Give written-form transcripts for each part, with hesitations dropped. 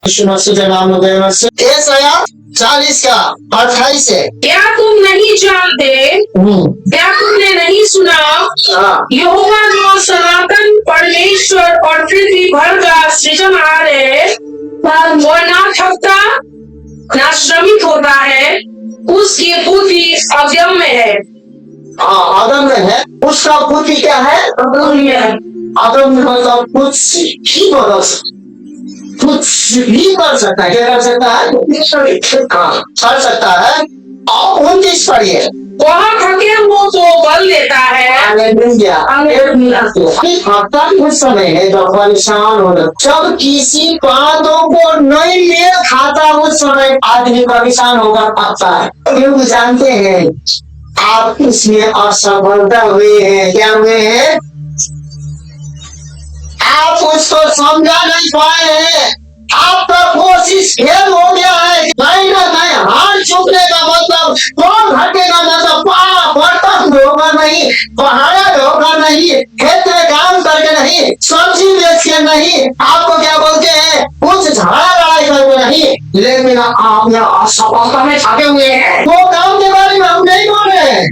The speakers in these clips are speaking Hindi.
ऐसा 40 का 28 है। क्या तुम नहीं जानते, क्या तुमने नहीं सुना, यहोवा जो सनातन परमेश्वर और पृथ्वी भर का सृजनहार है, वो ना थकता ना श्रमित होता है, उसकी बुद्धि अगम्य है। अगम्य है, उसका बुद्धि क्या है? अगम्य मतलब कुछ भी बदल सकता, कुछ भी कर सकता है। क्या कर सकता है? कर सकता है। और 29 पढ़िए। वह थके हुओं को बल देता है। थकता कुछ समय है जब परेशान हो, जब किसी बातों को नहीं मेल खाता उस समय आदमी परेशान होकर थकता है, क्योंकि जानते हैं आप इसमें असफलता हुए हैं। क्या हुए हैं? आप उसको समझा नहीं पाए हैं, आपका कोशिश फेल हो गया है। कहीं ना कहीं हार चुकने का मतलब, कौन घटने का मतलब, बर्तन धोखा नहीं, पहाड़ा धोखा नहीं, खेत में काम करके नहीं, सब्जी बेच के नहीं, आपको क्या बोलते हैं, कुछ झगड़ा लड़ाई करके नहीं, लेकिन आप असफलता में थके हुए हैं। वो काम के बारे में हम नहीं बोल रहे हैं।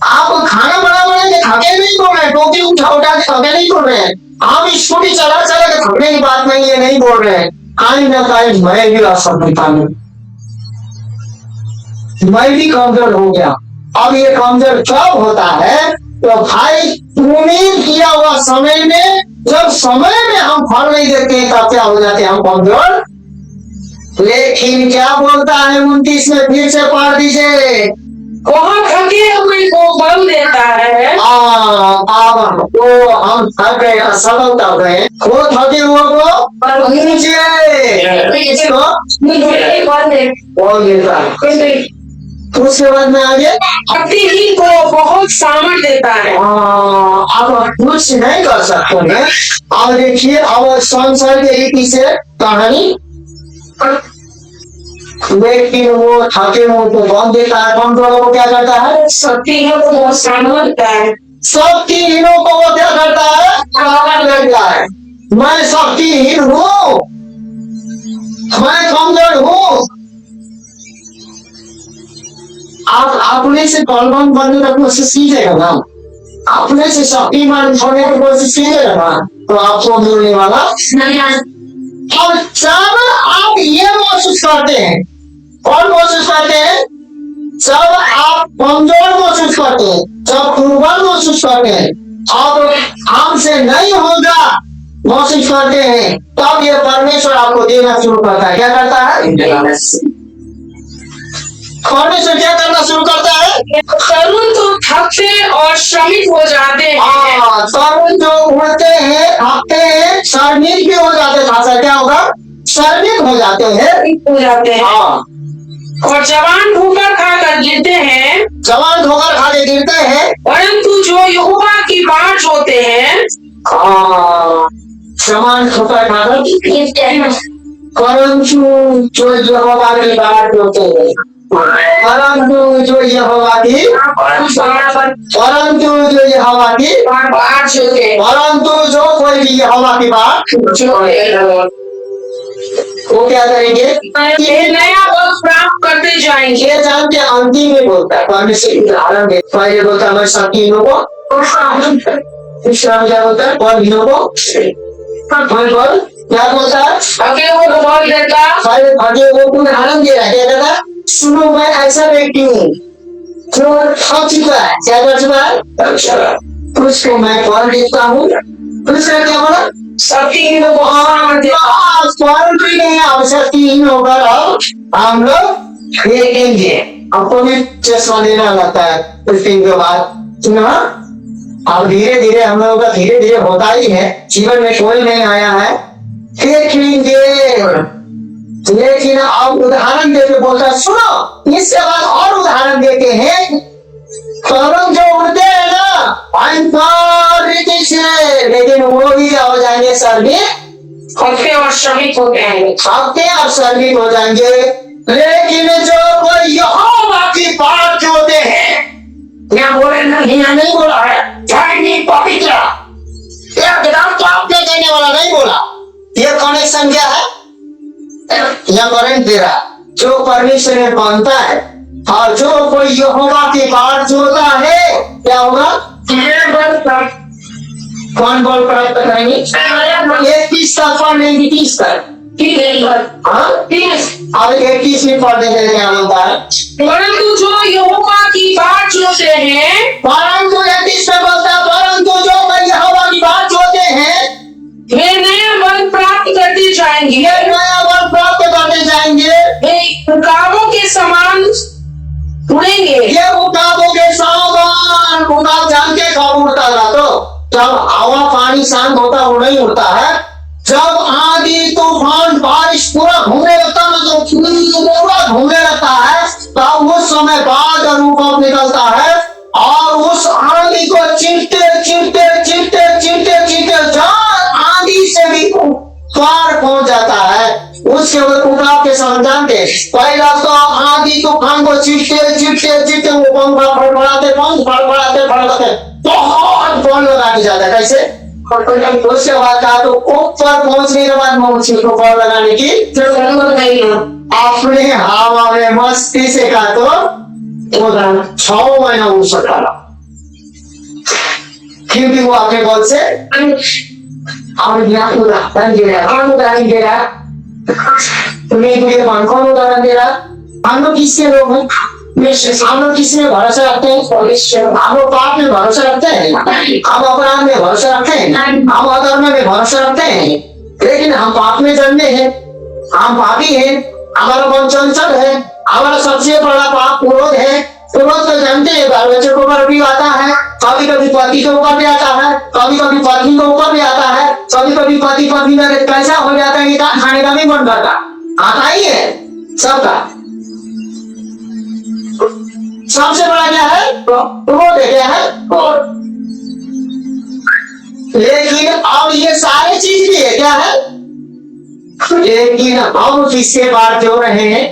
आप खाना बना के थके नहीं बोल रहे, टोपी उठा के थके नहीं बोल रहे हैं, हम स्कूटी चला के थकने की बात नहीं है, नहीं बोल रहे हैं। कहीं ना कहीं मैं भी असफलता में, मैं भी कमजोर हो गया। अब ये कमजोर कब होता है? तो भाई उम्मीद किया हुआ समय में, जब समय में हम फल नहीं देते तब क्या हो जाते हैं? हम कमजोर। लेकिन क्या बोलता है 29 में, फिर से पढ़ दीजिए। वह थके हुए को बल देता है। अब वो हम थक गए, असफलता हो गए, वो थके हुए को बोल देता है। उसके बाद में आगे शक्तिहीन को बहुत सामर्थ देता है। अब कुछ नहीं कर सकते हैं। अब देखिए, अब संसार के रीति से कहानी, लेकिन वो थके हुए को बल देता है, कमजोरों को क्या करता है? शक्तिहीन को बहुत सामर्थ देता है। शक्तिहीनों को वो क्या करता है? सामर्थ देता है। मैं शक्तिहीन हूँ, मैं कमजोर हूँ। आप अपने से बलवान बनने की कोशिश कीजिएगा ना, अपने से शक्तिमान होने की कोशिश कीजिएगा ना, तो आपको मिलने वाला नहीं है। और जब आप ये महसूस करते हैं, कौन महसूस करते हैं? जब आप कमजोर महसूस करते हैं, जब दुर्बल महसूस करते हैं, अब हमसे नहीं होगा महसूस करते हैं, तब ये परमेश्वर आपको देना शुरू करता है। क्या करता है? परमेश्वर क्या करना शुरू करता है? तरुण तो थकते और श्रमित हो जाते हैं। तरुण जो उड़ते हैं, थकते हैं, श्रमित भी हो जाते हैं। खासा क्या होगा? श्रमित हो जाते हैं। और जवान ठोकर खाकर गिरते हैं। जवान ठोकर खा के गिरते हैं, परंतु जो यहोवा की बाट जोते हैं, जवान ठोकर खाकर गिरते हैं, परंतु जो यहोवा की बाट जोते हैं, परंतु जो यहोवा की परंतु जो कोई भी यहोवा की बात वो क्या करेंगे? नया बल प्राप्त करते जाएंगे। ये जान के अंतिम में बोलता है परमेश्वर उदाहरण में, पहले बोलता है मैं शक्तिहीनों को, क्या बोलता है? बलहीनों को क्या बोलता है? थके हुए को बल देता, थके हुए को उदाहरण दे रहा है। क्या कहता है? सुनो, मैं ऐसा व्यक्ति हूँ जो थक चुका है। क्या कर चुका है? उसको मैं बल देता हूँ। दूसरा क्या बोला? शक्तिहीनों को शक्तिहीन होकर हम लोग देखेंगे। आपको भी चश्मा लेना लगता है उस दिन के बाद, सुना? अब धीरे धीरे हम लोगों का धीरे धीरे होता ही है, जीवन में कोई नहीं आया है, देखेंगे। लेकिन अब उदाहरण देके बोलता है, सुनो इसके बाद और उदाहरण देते हैं। तरुण जो उड़ते हैं ना भयंकर रीति से, लेकिन वो भी क्या हो जाएंगे? श्रमित, थकते और श्रमित हो जाएंगे। थकते और श्रमित हो जाएंगे। लेकिन जो कोई यहोवा की बात जोते हैं, क्या बोले? नहीं बोला है, पवित्र किताब तो आपने कहने वाला नहीं बोला। ये कनेक्शन क्या है? या करंट दे रहा, जो परमेश्वर में बनता है। और जो कोई यहोवा की बात जोता है क्या होगा? कौन बल प्राप्त करेंगे? 21 तक पढ़ लेंगे, 30 तक। हाँ, अब 21 में पढ़ देंगे क्या बोलता है? परंतु जो यहोवा की बात जोते हैं, परंतु 31 में बोलता है, परंतु जो कोई यहोवा की बात जोते हैं वे नया बल प्राप्त करते जाएंगे। ये नया बल प्राप्त करते जाएंगे। वे उकाबों के समान उड़ेंगे। ये उकाबों के समान, उकाब जान के कब उड़ता था? तो जब हवा पानी शांत होता वो नहीं उड़ता है। जब आंधी तूफान बारिश पूरा घूमने लगता ना, तो पूरा घूमने लगता है, तब उस समय बाद रूप निकलता है और उस आंधी को चिंते चिंते चिंते चिंते चिंते आंधी से भी पार पहुंच जाता है। उसके उकाब के समान जानते, पहला तो आंधी तूफान को चिंते चिंते चिंते वो पंख फड़फड़ाते बहुत बल लगा के जाता है। कैसे? उसके बाद कहा तो ऊपर पहुंचने के बाद मौसी को बल लगाने की जरूरत नहीं है। अपने हवा में मस्ती से कहा तो 6 महीना उड़ सकता था, क्योंकि वो अपने बल से कौन उदाहरण दे रहा? हम लोग किसके लोग हैं? हम लोग किसमें भरोसा रखते हैं? हम लोग पाप में भरोसा रखते हैं, हम अपराध में भरोसा रखते हैं, हम अधर्म में भरोसा रखते हैं। लेकिन हम पाप में जन्मे हैं, हम पापी हैं, हमारा मन चंचल है, हमारा सबसे बड़ा पाप क्रोध है। क्रोध तो जानते हैं, बाल बच्चों के ऊपर भी आता है, कभी कभी पति के ऊपर भी आता है, कभी कभी पत्नी के ऊपर भी आता है, कभी कभी पति पत्नी का कैसा हो जाता है कि खाने का भी मन करता, आता ही है सबका। सबसे बड़ा क्या है? क्रोध है। क्या है? क्रोध। लेकिन अब ये सारी चीज भी है। क्या है? लेकिन हम किसके बात जो रहे हैं,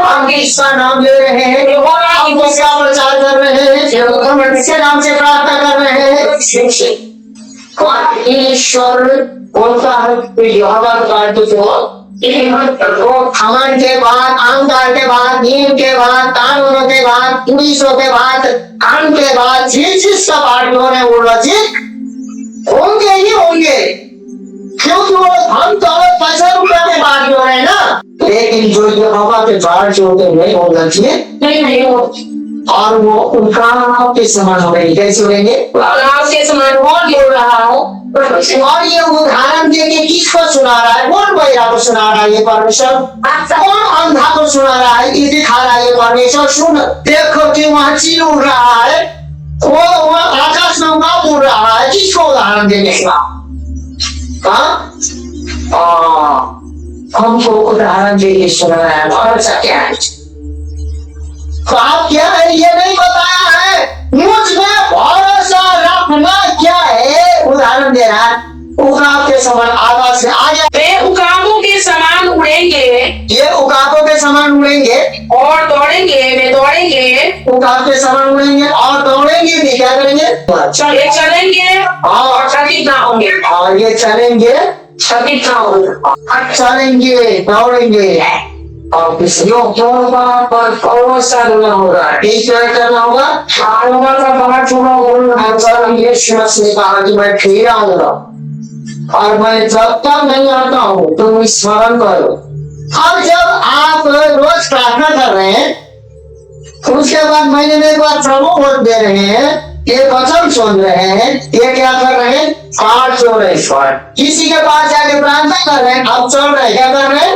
हम किसका नाम ले रहे हैं, हम किसका प्रचार कर रहे हैं, हम किसके नाम से प्रार्थना कर रहे हैं? ईश्वर बोलता है यहोवा का खमन के बाद, अहंकार के बाद, नीम के बाद, कानूनों के बाद, पुलिसों के बाद, काम के बाद, जिस का पाठ जो है वो रचित होंगे ही होंगे, क्योंकि वो हम दौलत पैसा रुपया के बाद जो है ना। लेकिन जो यहोवा के बाद जो नहीं हो रचित नहीं हो, और वो उनका के समान हो गए। कैसे होंगे? के समान कौन बोल रहा हो? और ये उदाहरण देके किसको सुना रहा है? कौन बहिरा को सुना रहा है? ये परमेश्वर। कौन अंधा को सुना रहा है? ये दिखा रहा है ये परमेश्वर। सुन, देखो कि वहाँ चील उड़ रहा है, वो आकाश में उड़ रहा है। किसको उदाहरण देने का? हमको उदाहरण देके सुना रहा है। भरोसा क्या है? बात क्या है ये नहीं बताया है। मुझ में भरोसा रखना क्या है? उदाहरण दे रहा है, उकाब के समान आकाश से आ गया। वे उकाबों के समान उड़ेंगे, ये उकाबों के समान उड़ेंगे और दौड़ेंगे। वे दौड़ेंगे, उकाब के समान उड़ेंगे और दौड़ेंगे भी। क्या करेंगे? ये चलेंगे और चकित ना होंगे। और ये चलेंगे, चकित ना होंगे। चलेंगे, दौड़ेंगे और किसियों पर भरोसा करना होगा। क्या करना होगा? यीशु मसीह ने कहा कि मैं फिर आऊंगा और मैं जब तक नहीं आता हूँ तुम स्मरण करो। अब जब आप रोज प्रार्थना कर रहे हैं, उसके बाद महीने में एक बार प्रभु बोल दे रहे हैं, ये वचन सुन रहे हैं, ये क्या कर रहे हैं? पाठ सुन रहे हैं। किसी के पास जाके प्रार्थना कर रहे हैं, अब चल रहे हैं। क्या कर रहे हैं?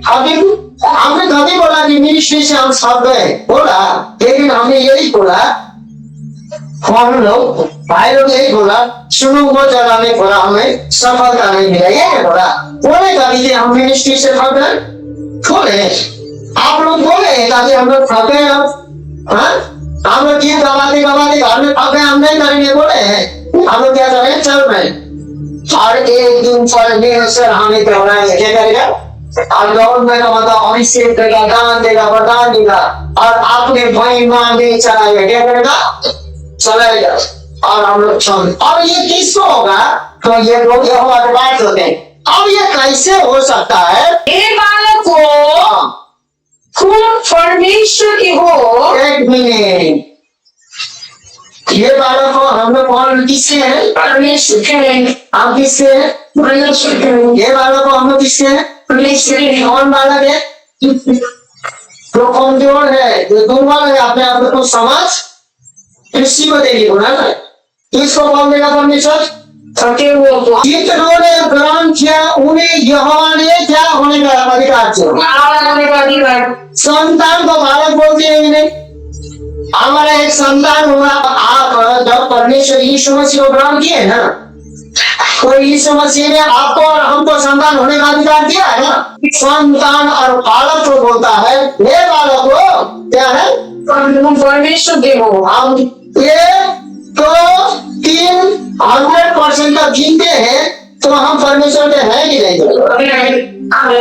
अभी हमने कभी बोला कि मिनिस्ट्री से हम सब गए, बोला, लेकिन हमने यही बोला, हम लोग भाई लोग यही बोला, सुनो वो जगह में बोला हमें सफलता नहीं मिला। ये बोला बोले कभी कि हम मिनिस्ट्री से थक गए, बोले आप लोग बोले ताकि हम लोग थक गए। हम लोग गीत गवाते गवाते घर में थक गए, हम नहीं करेंगे बोले हैं। हम लोग क्या करें? चल रहे और एक दिन चलने से हमें करवाएंगे। क्या करेगा? और गवर्नमेंट का मतलब अभिषेक देगा, दान देगा, वरदान देगा और अपने भाई मांगे चलाएगा। क्या करेगा? चलाएगा। और हम लोग चल, और ये किसको होगा? तो ये लोग यहोवा के बात होते हैं। अब ये कैसे हो सकता है? एक बालक को के हो। एक मिनट, ये बालक को हम लोग कौन किसके हैं? परमेश्वर के हैं। आप किसके हैं? परमेश्वर के हैं। ये बालक को हम लोग किसके हैं? परमेश्वर के हैं। कौन बालक है? जो कमजोर है, जो दुर्बल है, अपने आप को समझ इसी को देखिए बोला ना, इसको कौन देगा? परमेश्वर। थके हुए को जिन्होंने ग्रहण किया उन्हें यहोवा ने क्या होने का अधिकार दिया? होने का अधिकार। संतान को बालक बोलते हैं कि नहीं? हमारा एक संतान हुआ। आप जब परमेश्वर यीशु मसीह को ग्रहण किए ना, तो यीशु मसीह ने आपको और हमको संतान होने का अधिकार दिया है ना। संतान और बालक को बोलता है, ये बालक हो क्या है? परमेश्वर के हो। हम ये तो 300% का गिनते हैं, तो हम परमेश्वर के हैं कि नहीं?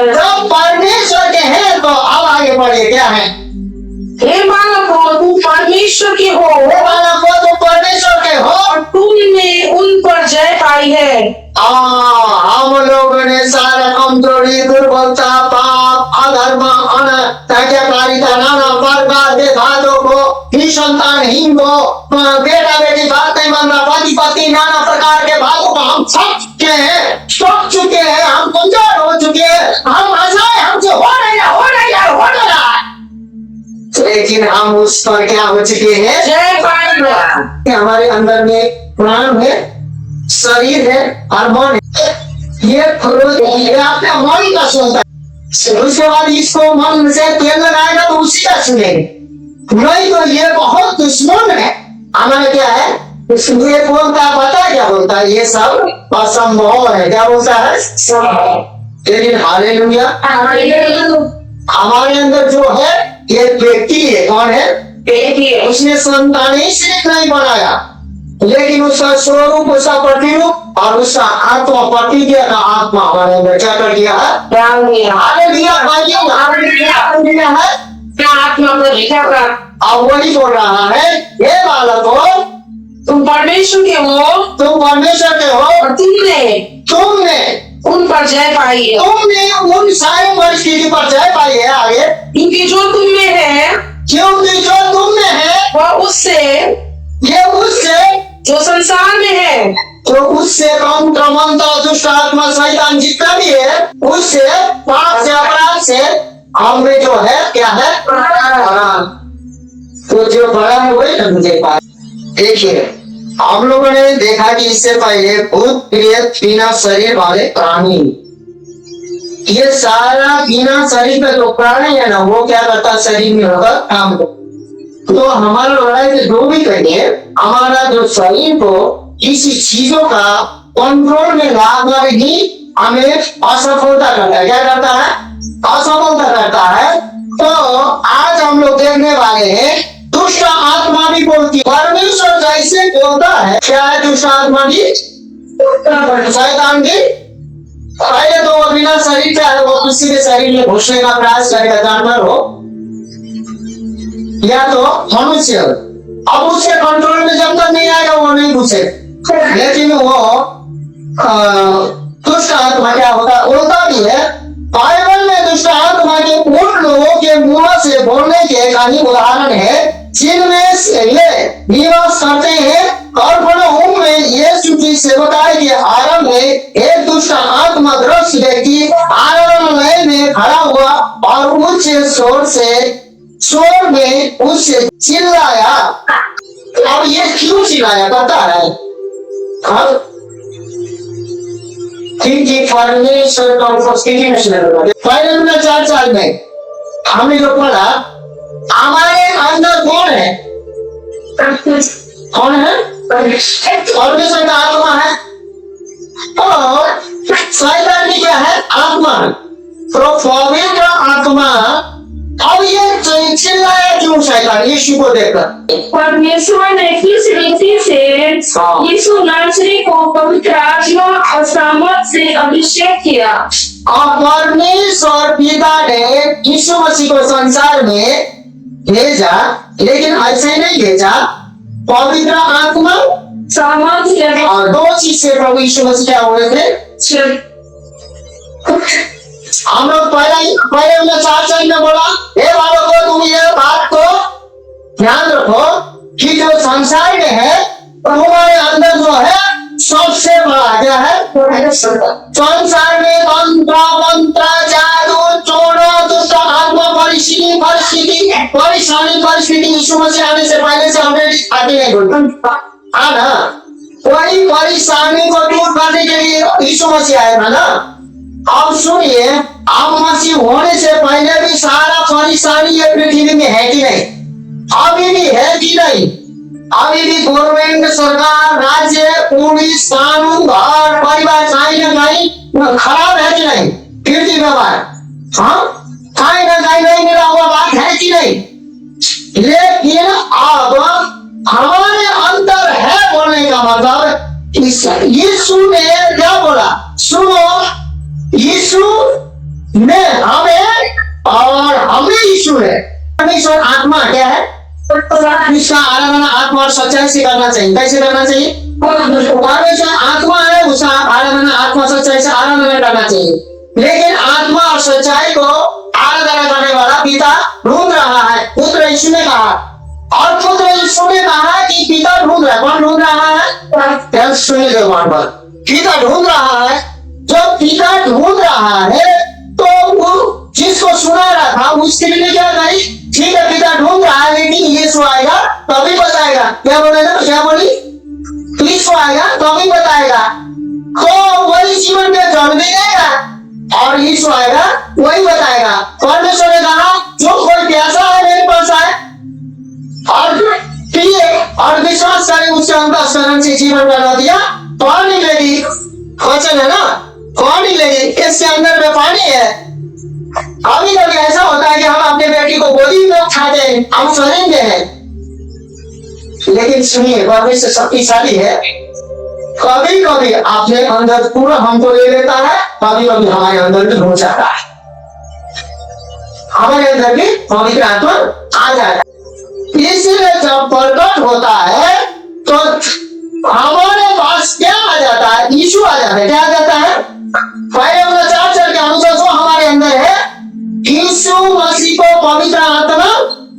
जब परमेश्वर के हैं तो अब आगे बढ़िए, क्या है? हे बालक हो, तुम परमेश्वर के हो। हे बालक हो, तुम परमेश्वर के हो और तुमने उन पर जय पाई है। हम लोगों ने सारा कमजोरी, दुर्बलता, पाप, अधर्म, अनाज्ञाकारिता, नाना प्रकार के बातों को, निसंतानहीन को, बेटा बेटी बात नहीं मान रहा, पति पत्नी, नाना प्रकार के बातों को हम थक चुके हैं, हम कमजोर हो चुके हैं, हम आशाएं हमसे हो नहीं रहा। लेकिन हम उस पर क्या हो चुके हैं? जय पाएंगे। हमारे अंदर में प्राण है, शरीर है और मन है। ये अपने मन का सुनता है, उसके बाद इसको मन से तेल लगाएगा तो उसी का सुनेगा, नहीं तो ये बहुत दुश्मन है हमारे। क्या है? ये बोलता है, पता क्या बोलता है? ये सब असंभव है। क्या बोलता है? लेकिन हालेलुया, हमारे अंदर जो है ये व्यक्ति है। कौन है? व्यक्ति है। उसने संतान ही सिर्फ नहीं बनाया, लेकिन उसका स्वरूप, उसका प्रतिरूप और उसका आत्मा प्रतिज्ञा का आत्मा हमारे अंदर क्या कर दिया है? डाल दिया। हालेलुया है। क्या आत्मा को लिखा था? अब वही बोल रहा है, ये बालक हो, तुम परमेश्वर के हो। तुम परमेश्वर के हो और तुमने उन पर जय पाई है। तुमने उन सारे परिस्थिति पर जय पाई है। आगे, क्योंकि जो तुम में है, क्योंकि जो तुम में है वह उससे, ये उससे जो संसार में है, तो उससे कम क्रमंता, दुष्ट आत्मा, शैतान जितना भी है, उससे, पाप से, अपराध से हमें जो है क्या है? तो जो बड़ा है वही हम देख पाए। देखिए, हम लोगों ने देखा कि इससे पहले भूत प्रेत बिना शरीर वाले प्राणी, ये सारा बिना शरीर का जो प्राणी है ना, वो क्या करता? शरीर में होगा काम को। तो हमारा लड़ाई से जो भी करिए, हमारा जो शरीर को किसी चीजों का कंट्रोल में लाना ही हमें असफलता करता है। क्या करता है? असफलता करता है। तो आज हम लोग देखने वाले हैं, दुष्ट आत्मा भी बोलती है, परमेश्वर जैसे बोलता है। क्या है दुष्ट आत्मा भी? शैतान भी। पहले तो वो बिना शरीर के है, वो किसी के शरीर में घुसने का प्रयास करेगा, जानवर हो या तो मनुष्य। अब उसके कंट्रोल में जब तक नहीं आएगा वो नहीं घुसे। लेकिन वो दुष्ट आत्मा क्या होता? बोलता भी है। बाइबल में दुष्ट आत्मा के उन लोगों के मुंह से बोलने के कई उदाहरण है, जिनमें से ये निवास करते हैं। कफरनहूम में यीशु की सेवकाई के आरंभ में एक दुष्ट आत्मा ग्रस्त व्यक्ति आराधनालय में खड़ा हुआ और उच्च स्वर में उससे चिल्लाया। अब ये क्यों चिल्लाया पता है? क्योंकि परमेश्वर का उपस्थिति में पहले 4 साल में हमने जो पढ़ा, हमारे अंदर कौन है? कौन है? परमेश्वर का आत्मा है। और शैतान की क्या है? आत्मा। तो पवित्र आत्मा। अब ये चिल्लाया क्यों शैतान यीशु को देखकर? परमेश्वर ने किस रीति से यीशु नासरी को पवित्र आत्मा और सामर्थ से अभिषेक किया? और परमेश्वर पिता ने यीशु मसीह को संसार में भेजा, लेकिन ऐसे नहीं भेजा। पवित्र आत्मा, सामर्थ और 2 चीज से प्रभु यीशु मसीह क्या हुए थे? हम लोग पहले 4 साल में बोला, हे बालकों, तुम ये बात को ध्यान रखो कि जो संसार में है हमारे अंदर जो है सबसे बड़ा क्या है, संसार में तंत्र मंत्र जादू चोर दुष्ट आत्मा परिस्थिति यीशु मसीह आने से पहले से ऑलरेडी आगे नहीं ना, वही परेशानी को दूर करने के लिए यीशु मसीह आया था ना। अब सुनिए, अब मसीह होने से पहले भी सारा परेशानी ये पृथ्वी में है कि नहीं, अभी भी है कि नहीं, अभी भी गवर्नमेंट सरकार राज्य पुलिस कानून घर परिवार कहीं ना कहीं खराब है कि नहीं पृथ्वी में, हाँ कहीं ना कहीं नहीं मिला हुआ बात है कि नहीं। लेकिन अब हमारे अंदर है बोलने का मतलब यीशु ने क्या बोला, सुनो यीशु ने हमें और हमें यीशु है, परमेश्वर आत्मा क्या है, इसका आराधना आत्मा और सच्चाई से करना चाहिए। कैसे करना चाहिए, परमेश्वर आत्मा है, उसका आराधना आत्मा सच्चाई से आराधना करना चाहिए। लेकिन आत्मा और सच्चाई को आराधना करने वाला पिता ढूंढ रहा है, पुत्र यीशु ने कहा, और पुत्र यीशु ने कहा कि पिता ढूंढ रहा है। कौन ढूंढ रहा है, सुनिए वहां पर पिता ढूंढ रहा है। जब पिता ढूंढ रहा है तो वो जिसको सुना रहा था उसके लिए क्या कही, ठीक है पिता ढूंढ रहा है लेकिन यीशु आएगा तभी बताएगा। क्या बोलेगा, क्या बोली, यीशु आएगा तभी बताएगा। तो वही जीवन में जन्म भी देगा और यीशु आएगा वही बताएगा। परमेश्वर ने कहा जो कोई प्यासा है मेरे पास आए और पिए और विश्वास करे उसके अंतःकरण से जीवन बना दिया, पानी मिलेगी। वचन है ना, पानी मिलेगी, इसके अंदर में पानी है। कभी कभी ऐसा होता है कि हम अपने बेटी को गोदी में उठाते हैं, हम सुनेंगे हैं, लेकिन सुनिए परमेश्वर शक्तिशाली है। कभी कभी अपने अंदर पूरा हमको ले लेता है, कभी कभी हमारे अंदर भी हो जाता है, हमारे अंदर भी पवित्र आत्मा आ जाता है। इसलिए जब प्रकट होता है तो हमारे पास क्या आ जाता है, यीशु आ जाता है। क्या आ जाता है, पहले 4 के अनुसार जो हमारे अंदर है यीशु मसीह को पवित्र आत्मा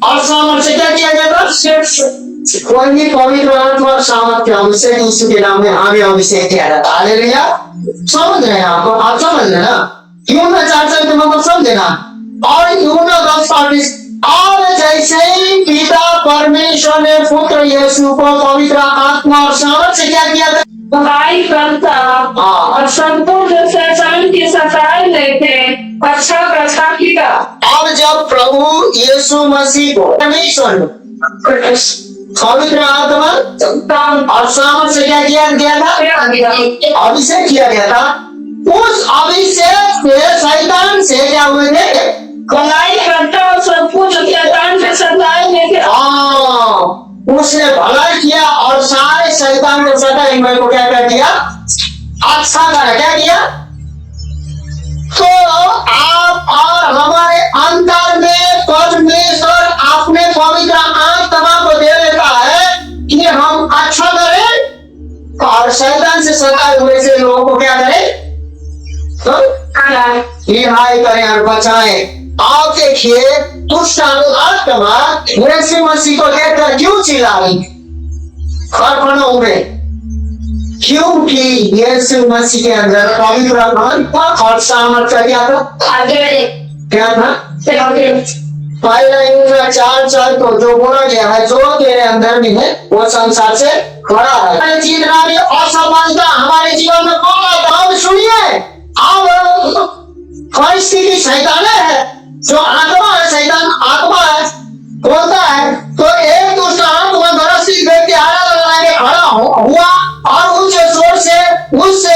और सामर्थ्य से क्या किया जाता है, कोई पवित्र आत्मा और सामर्थ्य अभिषेक यीशु के नाम में हमें अभिषेक किया जाता है। हालेलुया, समझ रहे हैं आपको, आप समझ रहे ना, यूहन्ना 4 के मतलब समझे ना। और यूहन्ना 10:35 और जैसे ही पिता परमेश्वर ने पुत्र यीशु को पवित्र आत्मा और सामर्थ्य से क्या किया था, भलाई करता और संपूर्ण शैतान की सफाई लेके अच्छा करता किया। अब जब प्रभु यीशु मसीह को परमेश्वर पवित्र आत्मा और सामर्थ्य से क्या किया गया था, अभिषेक किया गया था। उस अभिषेक से शैतान से क्या हुए थे, भलाई करता और संपूर्ण शैतान से सफाई लेके। उसने भलाई किया और सारे शैतान को सताई को क्या कर दिया, अच्छा करा। क्या किया, तो आप और हमारे अंदर में परमेश्वर अपने पवित्र आत्मा को दे देता है कि हम अच्छा करें और शैतान से सताए हुए से लोगों को क्या करें, तो रिहाई करें और बचाएं। आप देखिए दुष्ट आत्मा यीशु मसीह को देखकर क्यों चिल्ला रही, खड़खड़ाओं में, क्योंकि यीशु मसीह के अंदर पवित्र आत्मा और सामर्थ्य क्या था, क्या था, पहला यूहन्ना 4 को जो बोला गया है जो तेरे अंदर में है वो संसार से बड़ा है। जितना भी असमानता हमारे जीवन में कौन आता है, सुनिए, अब परिस्थिति शैतान है, जो आत्मा है शैतान आत्मा है, बोलता है तो एक दूसरा आत्मा गरस्ती व्यक्ति आराधना लगाने खड़ा हुआ और ऊंचे जोर से उससे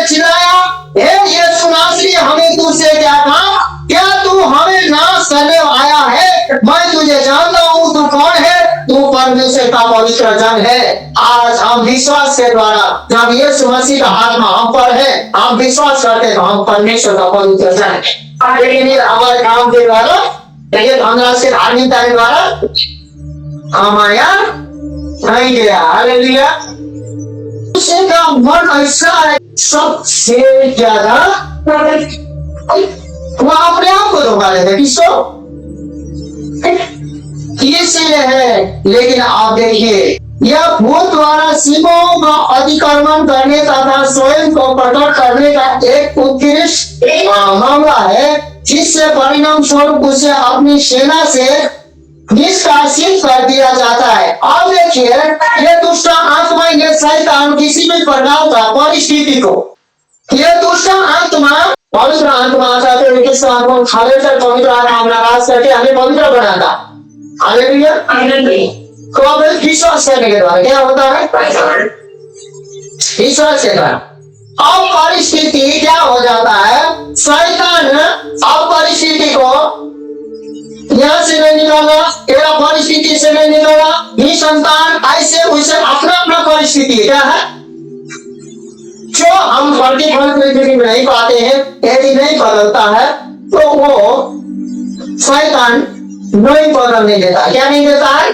चिल्लाया, हे यीशु नासरी, हमें तुझसे क्या कहा, क्या तू हमें नाश करने आया है, मैं तुझे जानता हूँ तू कौन है, तू परमेश्वर का पवित्र जन है। आज हम विश्वास के द्वारा जब यीशु मसीह का आत्मा हम पर है, हम विश्वास करते तो हम परमेश्वर का पवित्र जन है। लेकिन ये हमारे काम के द्वारा, लेकिन हमरा से धार्मिकता के द्वारा हमारा नहीं गया। हालेलुया, उसका मन ऐसा है सबसे ज्यादा वो अपने आप को धोखा देते। किसको, इसीलिए है। लेकिन आप देखिए, यह भूत द्वारा सीमाओं का अतिक्रमण करने तथा स्वयं को प्रकट करने का एक उत्कृष्ट मामला है, जिससे परिणाम स्वरूप उसे अपनी सेना से निष्कासित कर दिया जाता है। अब देखिए, ये दुष्ट आत्मा, ये शैतान किसी भी प्रकार का परिस्थिति को, ये दुष्ट आत्मा पवित्र आत्मा चाहते हैं किस आत्मा खाले से पवित्र आत्मा नाराज करके हमें पवित्र बनाता। हालेलुया। तो अब विश्वास करने के द्वारा क्या होता है? विश्वास के द्वारा अब परिस्थिति क्या हो जाता है? शैतान अब परिस्थिति को यहाँ से नहीं निकाला, तेरा परिस्थिति से नहीं निकाला, निसंतान ऐसे उसे अपना अपना परिस्थिति क्या है जो हम प्रतिफल पृथ्वी में नहीं पाते हैं, यदि नहीं बदलता है तो वो शैतान नहीं बदलने देता। क्या नहीं देता है?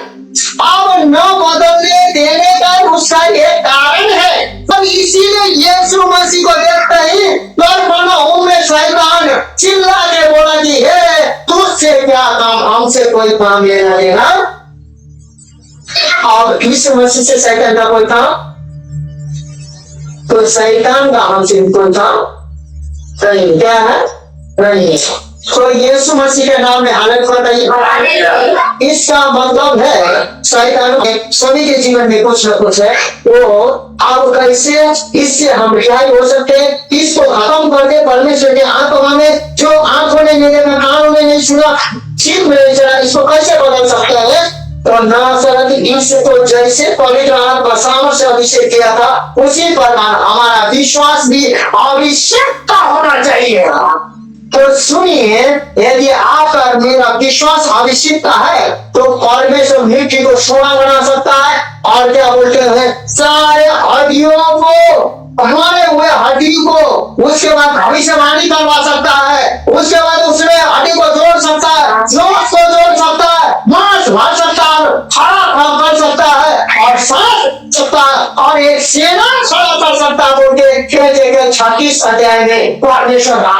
अब न बदलने देने का उसका एक कारण है। तो इसीलिए यीशु मसीह को देखते ही कफरनहूम में शैतान चिल्ला के बोला कि हे तुझसे क्या काम, हमसे कोई काम लेना देना। और यीशु मसीह से शैतान का कोई काम, तो शैतान का हमसे कोई काम नहीं। क्या है? नहीं। तो यीशु मसीह के नाम में हालत बताइए। इसका मतलब है शैतान सभी के जीवन में कुछ न कुछ है, वो अब कैसे इससे हम रिहाई हो सकते हैं, इसको खत्म करके परमेश्वर के आत्मा में जो आंखों ने नहीं देखा, कानों ने नहीं सुना, जीव में नहीं चला, इसको कैसे बदल सकते हैं? तो नासरत यीशु को जैसे पवित्र आत्मा सामर्थ से अभिषेक किया था, उसी प्रकार हमारा विश्वास भी अभिषेक का होना चाहिए। तो सुनिए, यदि आप और मेरा विश्वास अभिषेक है तो परमेश्वर मृत्यु को सोना बना सकता है। और क्या बोलते हैं? सारे हड्डियों को, हमारे हुए हड्डी को उसके बाद भविष्यवाणी करवा सकता है, उसके बाद उसमें हड्डी को जोड़ सकता है, नस को जोड़ सकता है, मांस भर सकता है, खड़ा कर सकता है और सांस सकता है और एक सेना खड़ा कर सकता है। बोल के 36 अध्याय में परमेश्वर का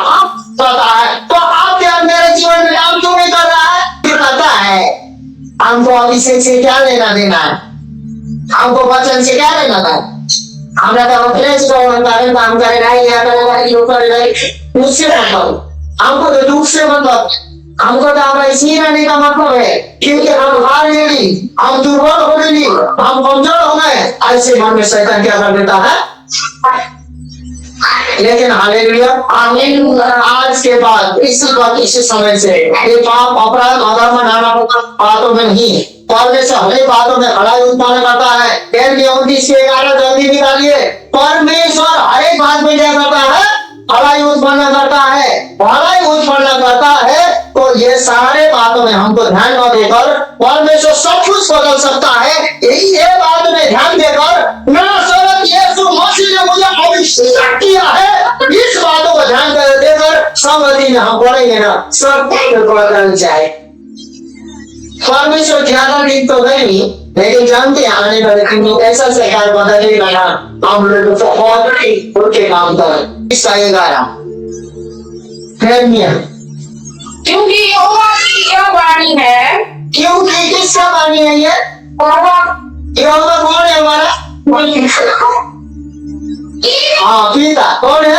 पता है। तो आपके और मेरे जीवन में काम क्यों नहीं कर रहा है? पता है हमको अभिषेक से क्या लेना देना है, हमको वचन से क्या लेना था। हमरा तो फ्रेंड्स को काम करेगा या करेगा उससे मतलब, हमको तो दुख से मतलब, हमको तो आप इसी रहने का मतलब है क्योंकि हम हार गए, हम दुर्बल हो गए, हम कमजोर हो गए। ऐसे मन में शैतान क्या कर देता है? लेकिन हालेलुया, आज के बाद इसी समय से ये पाप, अपराध, अधर्म, नाना बातों में नहीं, परमेश्वर हमें बातों में भलाई उत्पन्न करता है। 11 जल्दी निकालिए। परमेश्वर हर एक बात में क्या करता है? भलाई उत्पन्न करता है, भलाई उत्पन्न करता है। तो ये सारे बातों में हमको ध्यान न देकर परमेश्वर सब कुछ बदल सकता है। यही ये बात में ध्यान देकर नासरत यीशु मसीह ने मुझे अभिषेक किया है, इस बातों को ध्यान देकर संगति में हम पढ़ेंगे ना, सब बदल जाए। परमेश्वर ज्यादा दिन तो नहीं, लेकिन जानते आने वाले दिन ऐसा सरकार बदलेगा ना, हम लोग बहुत उनके काम करें। इसका 11 क्योंकि यहोवा की यह वाणी है। क्योंकि किसका वाणी है ये? यहोवा कौन है हमारा? हाँ, पिता कौन है?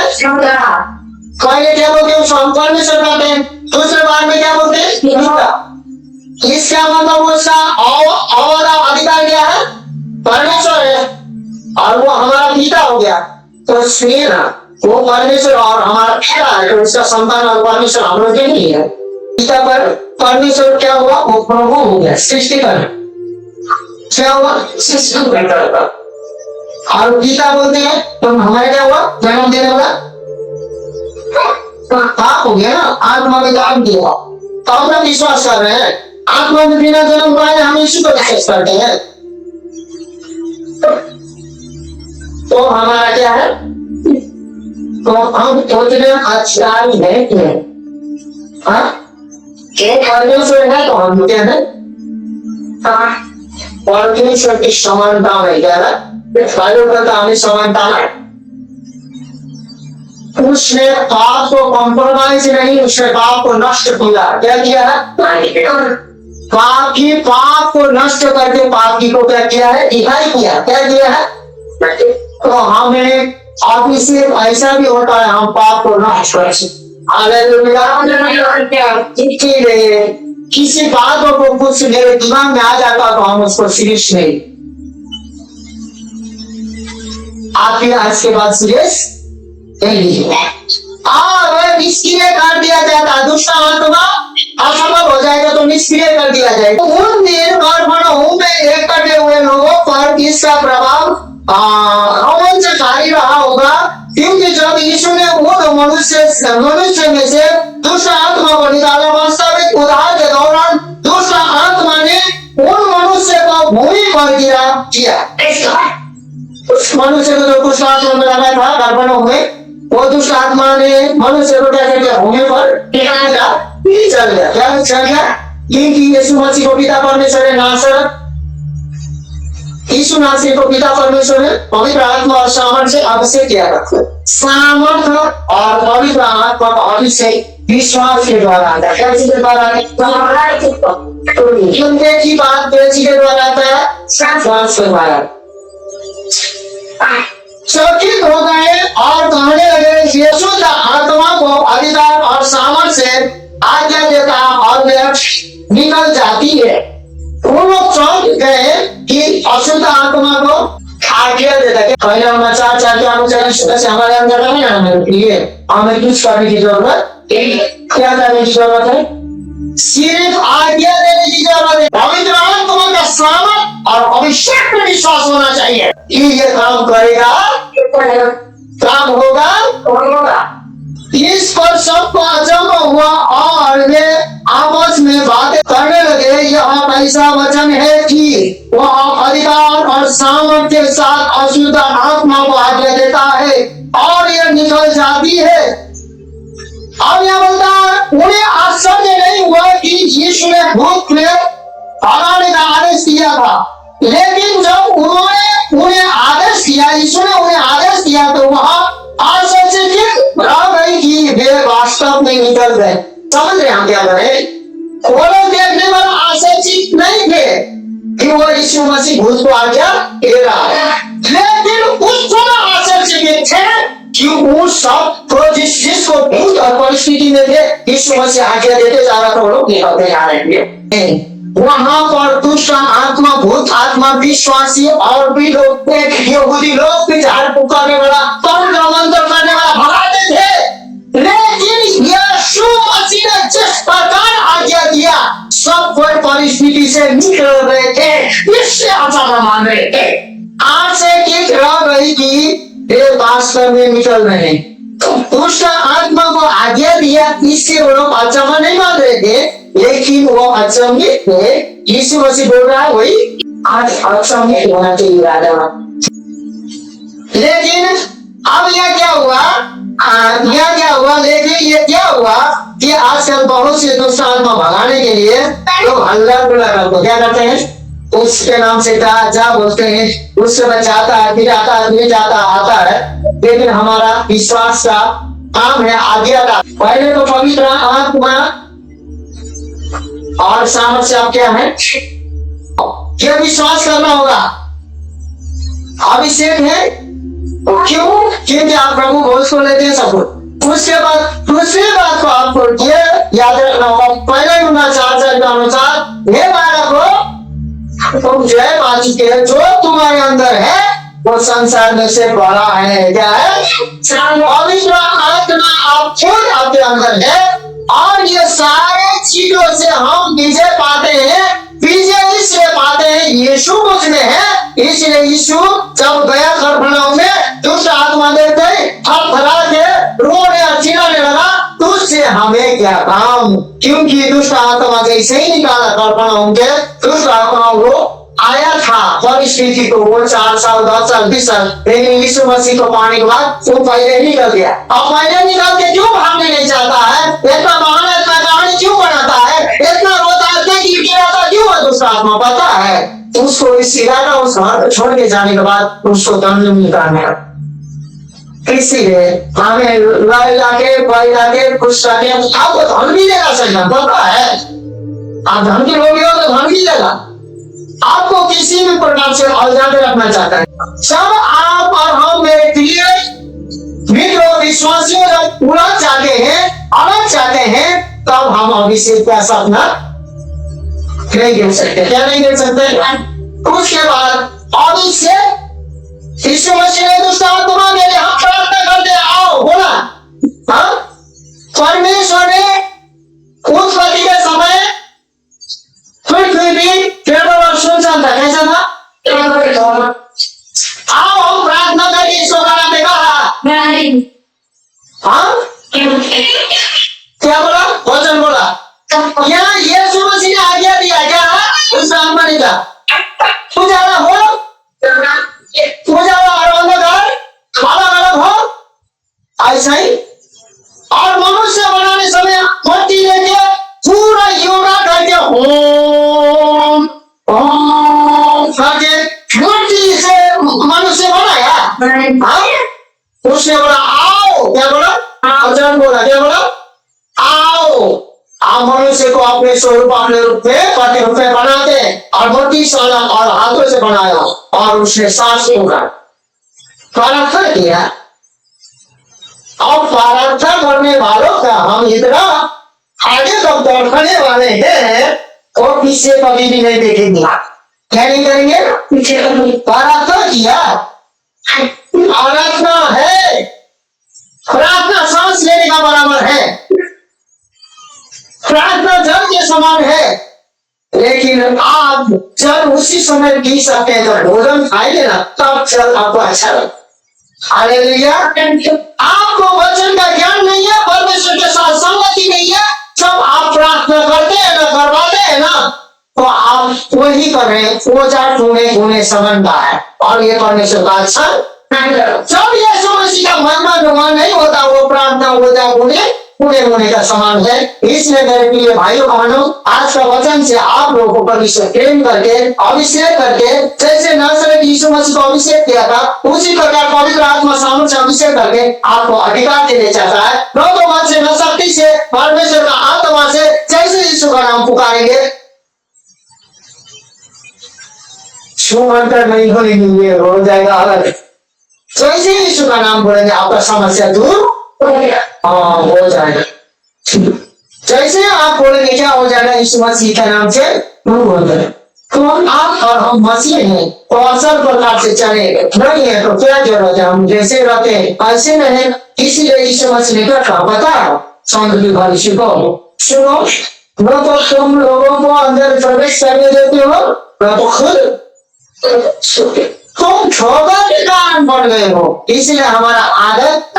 पहले क्या बोलते हैं? हम परमेश्वर कहते हैं, दूसरे बार में क्या बोलते हैं? पिता। इसका मतलब उसका अवधा अधिकार क्या है? परमेश्वर है और वो हमारा पिता हो गया। तो सुनिए ना, वो परमेश्वर और हमारा पिता है, तो उसका संतान और परमेश्वर हम लोग के नहीं है। पिता पर परमेश्वर क्या हुआ? वो प्रभु हो गया, सृष्टिकर। क्या हुआ? सृष्टिकर। और पिता बोलते हैं तो हमारे क्या हुआ? जन्म देने वाला पाप हो गया ना, आत्मा में जन्म दिया। तो हम लोग विश्वास कर रहे हैं आत्मा में बिना जन्म पाए हम यीशु को विश्वास करते हैं। तो हमारा क्या है? तो हम सोचने आचार्य है कि परमेश्वर है तो हम क्या है? परमेश्वर की समानता में क्या है? हमें समानता है। उसने पाप को कॉम्प्रोमाइज नहीं, उसने पाप को नष्ट किया। क्या किया है? पाप को नष्ट करके पापी को क्या किया है, डिवाइड किया, क्या किया है। तो हमें अब इससे ऐसा भी होता है, हम पाप को नष्ट कर किसी बातों को कुछ मेरे दिमाग में आ जाता तो हम उसको सीरियस नहीं, आप आज के बाद सीरियस नहीं लीजिए। निष्क्रिय कर दिया जाता, दुष्ट आत्मा असफल हो जाएगा तो निष्क्रिय कर दिया जाएगा। उन दिन गड़बड़ों में इकट्ठे हुए लोगों पर इसका प्रभाव रोमांचकारी रहा होगा, क्योंकि जब यीशु ने उन मनुष्य में से दुष्ट आत्मा को निकाला, वास्तविक उद्धार के दौरान दुष्ट आत्मा ने उन मनुष्य को भूमि पर गिरा किया। उस मनुष्य को जो दुष्ट आत्मा में लगा था गड़बड़ों में, वो दुष्ट आत्मा ने मनुष्य को क्या किया, भूमि पर गिराया, चल गया। क्या चल गया? क्योंकि यीशु मसीह को पिता परमेश्वर ने नासरत, यीशु मसीह को पिता परमेश्वर ने पवित्र आत्मा और सामर्थ से अभिषेक किया था। सामर्थ और पवित्र आत्मा का अभिषेक विश्वास के द्वारा आता है। कैसे के द्वारा आता है? सुनने की बात कैसे के द्वारा आता है? विश्वास के द्वारा। चकित हो गए और कहने लगे, यीशु आत्मा को अधिकार और सामर्थ से आज्ञा देता और वे निकल जाती है। वो लोग चौंक गए कि अशुद्ध आत्मा को आज्ञा देता है। पहले हम चार से हमारे अंदर नहीं आने के हमें कुछ करने की जरूरत, क्या करने की जरूरत है? सिर्फ आज्ञा देने की जरूरत है। पवित्र आत्मा का सामर्थ और अभिषेक में विश्वास होना चाहिए कि ये काम करेगा, काम होगा। इस पर सबको अचंभा हुआ और वे आपस में बातें करने लगे, यह ऐसा वचन है कि वह अधिकार और सामर्थ्य के साथ अशुद्ध आत्मा को आज्ञा देता है और यह निकल जाती है। अब यह बोलता है, उन्हें आश्चर्य नहीं हुआ कि यीशु ने भूत में भगाने का आदेश दिया था, लेकिन जब उन्होंने उन्हें आदेश दिया, यीशु ने उन्हें आदेश दिया, तो वह आश्चर्यचकित रह गई कि वे वास्तव में निकल गए। समझ रहे हम क्या करें? वो लोग देखने वाला आश्चर्यचकित नहीं थे कि वो यीशु मसीह भूत को आज्ञा दे रहा है, लेकिन उस समय आश्चर्यचकित थे कि उस सब को जिसको भूत और परिस्थिति में थे यीशु मसीह आज्ञा देते जा रहा था, वो लोग निकलते जा रहे थे। वहां पर दुष्ट आत्मा, भूत आत्मा, विश्वासी और भी लोग, यहूदी लोग भी झाड़ फूक करने वाला, पवित्र मंत्र करने वाला भगाते थे, लेकिन यीशु मसीह ने जिस प्रकार आज्ञा दिया, सब कोई परिस्थिति से निकल रहे थे, इससे आशा मान रहे थे। आज से की रह गई कि वे वास्तव में निकल रहे। दुष्ट आत्मा को आज्ञा दिया, इससे वो लोग अचंभा नहीं मान रहे थे, लेकिन वो अचंभित थे। यीशु मसीह बोल रहा है वही आज अचंभित होना चाहिए राजा। लेकिन अब यह क्या हुआ, लेकिन ये क्या हुआ कि आजकल बहुत से दुष्ट आत्मा भगाने के लिए लोग हल्ला गुल्ला करते, क्या करते हैं? उसके नाम से जा बोलते हैं, उससे बचाता है, फिर आता है। लेकिन हमारा विश्वास का काम है आज्ञा का। पहले तो पवित्र आत्मा और सामर्थ्य से आप क्या है, ये विश्वास करना होगा। अभिषेक है, क्यों? क्योंकि आप प्रभु भोज को लेते हैं सब कुछ। उसके बाद दूसरी बात को आपको ये याद रखना होगा, पहले 4 के अनुसार हे बालक तुम जय पा चुके हैं, जो तुम्हारे अंदर है वो संसार में से बड़ा है। क्या है? पवित्र आत्मा आप खुद आपके अंदर है, और ये सारे चीजों से हम विजय पाते हैं। विजय इसलिए पाते हैं, यीशु मुझ में है, इसलिए यीशु जब गया खरफनाओं में दुष्ट आत्मा देखते फड़ा के रोने और चिल्लाने लगा, तो उससे हमें क्या काम? क्योंकि दुष्ट आत्मा जैसे ही निकाला खरफनाओं के, दुष्ट आत्माओं को आया था परिस्थिति को, वो 4 साल 10 साल 20 साल, लेकिन यीशु मसीह को पाने के बाद वो पहले निकल गया। अब पहले निकल के क्यों भागने नहीं चाहता है? इतना बहाना, इतना कहानी क्यों बनाता है? इतना रोता है, गिराता क्यों है? दूसरा आत्मा पता है उसको इस इलाका उस घर छोड़ के जाने के बाद उसको दंड निकालना है। इसीलिए हमें लाके कुछ आपको धन भी देगा सकता, पता है आप धन की लोभी हो तो धन की जगह आपको किसी भी प्रकार से अलझा के रखना चाहता है। सब आप और हम मेरे प्रिय मित्रों विश्वासियों जब पूरा चाहते हैं, अलग चाहते हैं, तब हम अभिषेक का सपना नहीं दे सकते। क्या नहीं दे सकते? उसके बाद अभिषेक यीशु मसीह ने दुष्ट आत्मा के लिए हम प्रार्थना करते आओ बोला। हाँ, परमेश्वर ने उत्पत्ति के समय पृथ्वी केवल और सुनसान था। कैसा था? आओ हम प्रार्थना करके ईश्वर का नाम कहा। हाँ, क्या बोला? वचन बोला। यहाँ यीशु मसीह ने आज्ञा दिया क्या? उस ब्राह्मण का उजाला हो, उजाला और अंधकार अलग अलग हो, ऐसा ही। और मनुष्य बनाने समय मट्टी लेके पूरा योगा करके ओम ओम करके मट्टी से मनुष्य बनाया। हाँ? उसने बोला आओ। क्या बोला? वचन बोला। क्या बोला? आओ। आप मनुष्य को अपने स्वरूप अपने रूप में प्रतिरूप में बनाते और मट्टी से और हाथों से बनाया और उसने सांस होगा प्रार्थना किया। और प्रार्थना करने वालों का हम इतना आगे तक बढ़ने वाले हैं और पीछे कभी भी नहीं देखेंगे। क्या नहीं करेंगे? पीछे कभी। प्रार्थना किया, प्रार्थना है, प्रार्थना सांस लेने का बराबर है, प्रार्थना जल के समान है। लेकिन आप जब उसी समय पी सकते हैं तो भोजन खाइए ना, तब जल आपको अच्छा लगता। हालेलुया। आपको वचन का ज्ञान नहीं है, परमेश्वर के साथ संगति नहीं है, जब आप प्रार्थना करते हैं ना, करवाते हैं ना, तो आप वही कर रहे हैं ओझा टूने संबंध है। और ये परमेश्वर का अच्छा जब यीशु मसीह का महिमा नुमान नहीं होता, वो प्रार्थना ओझा पूरे होने का समान है। इसलिए मेरे प्रिय भाइयों बहनों, आज का वचन से आप लोगों को परमेश्वर प्रेम करके अभिषेक करके, जैसे नासरत यीशु मसीह को अभिषेक किया था, उसी प्रकार पवित्र आत्मा सामर्थ्य से अभिषेक करके आपको अधिकार देने चाहता है। न तो मन से, न शक्ति से, परमेश्वर का आत्मा से जैसे यीशु का नाम पुकारेंगे, छूमंतर नहीं बोलेंगे, ये हो जाएगा अलग। जैसे यीशु का नाम बोलेंगे आपका समस्या दूर हो जाएगा। जैसे आप बोलेंगे क्या हो जाएगा? यीशु मसीह के नाम से दूर हो जाएगा। तो आप और हम मसीह हैं तो असल प्रकार से चले नहीं है तो क्या जरूरत है? हम जैसे रहते हैं ऐसे नहीं। इसीलिए यीशु मसीह ने कहा बताओ सौंदर्य भविष्य को सुनो, न तो तुम लोगों को अंदर प्रवेश करने देते हो, न तो खुद तुम ठोकर के कारण बढ़ गए हो। इसलिए हमारा आदत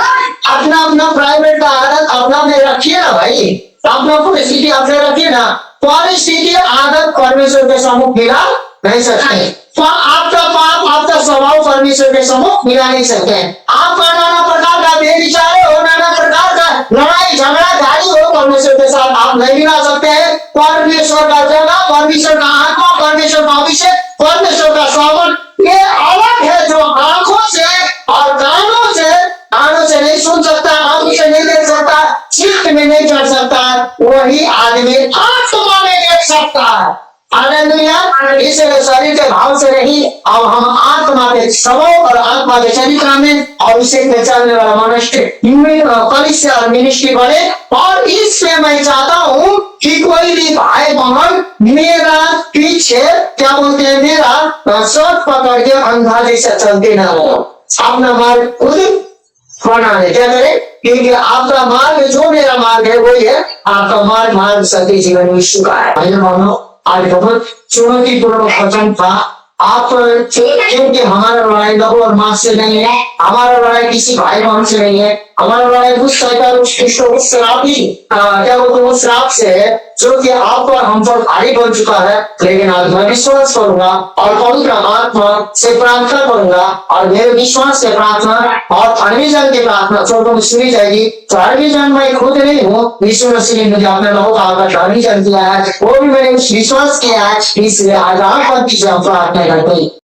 अपना अपना प्राइवेट का आदत अपना में रखिए ना भाई, अपना परिस्थिति अपने रखिए ना। परिस्थिति आदत परमेश्वर के सम्मुख मिला नहीं सकते। तो आपका पाप आपका स्वभाव परमेश्वर के सम्मुख मिला नहीं सकते। आपका नाना प्रकार का बेविचार हो, नाना प्रकार का लड़ाई झगड़ा गाड़ी हो, परमेश्वर के साथ आप नहीं मिला सकते हैं। परमेश्वर का जगह, परमेश्वर का आत्मा, परमेश्वर का अभिषेक, परमेश्वर का श्रवण ये अलग है। जो आंखों से और कानों से नहीं सुन सकता, आंखों से नहीं देख सकता, चित्त में नहीं चढ़ सकता, वही आदमी आत्मा में देख सकता है। हालेलुया। इसलिए शरीर के भाव से नहीं, अब हम आत्मा के स्वभाव और आत्मा के चरित्र में और उसे चलने वाला मनुष्य परिचय और मिनिस्ट्री बढ़े। और इसमें मैं चाहता हूँ कि कोई भी भाई बहन मेरा पीछे क्या बोलते हैं, मेरा शर्ट पकड़ के अंधा जैसा चलते ना हो। अपना मार्ग खुद बनाने क्या करे, क्योंकि आपका मार्ग जो मेरा मार्ग है वही है आपका मार्ग सत्य जीवन यीशु का है। भाई बहनों, आज बहुत चुनौतीपूर्ण वचन था। आप क्योंकि हमारा लड़ाई लहू और मांस से नहीं है, हमारा लड़ाई किसी भाई बहन से नहीं है, हमारा लड़ाई उस शैतान उस श्राप ही क्या बोलते हैं, उस श्राप से है जो कि आप पर हम पर भारी बन चुका है। लेकिन आज मैं विश्वास करूंगा और पवित्र आत्मा से प्रार्थना करूंगा और मेरे विश्वास से प्रार्थना और परमेश्वर की प्रार्थना जो सुनी जाएगी। तो परमेश्वर मैं खुद नहीं हूँ, यीशु मसीह ने मुझे अपने लोगों का परमेश्वर किया है, वो भी मैंने विश्वास किया है। इसलिए आज आप प्रार्थना करते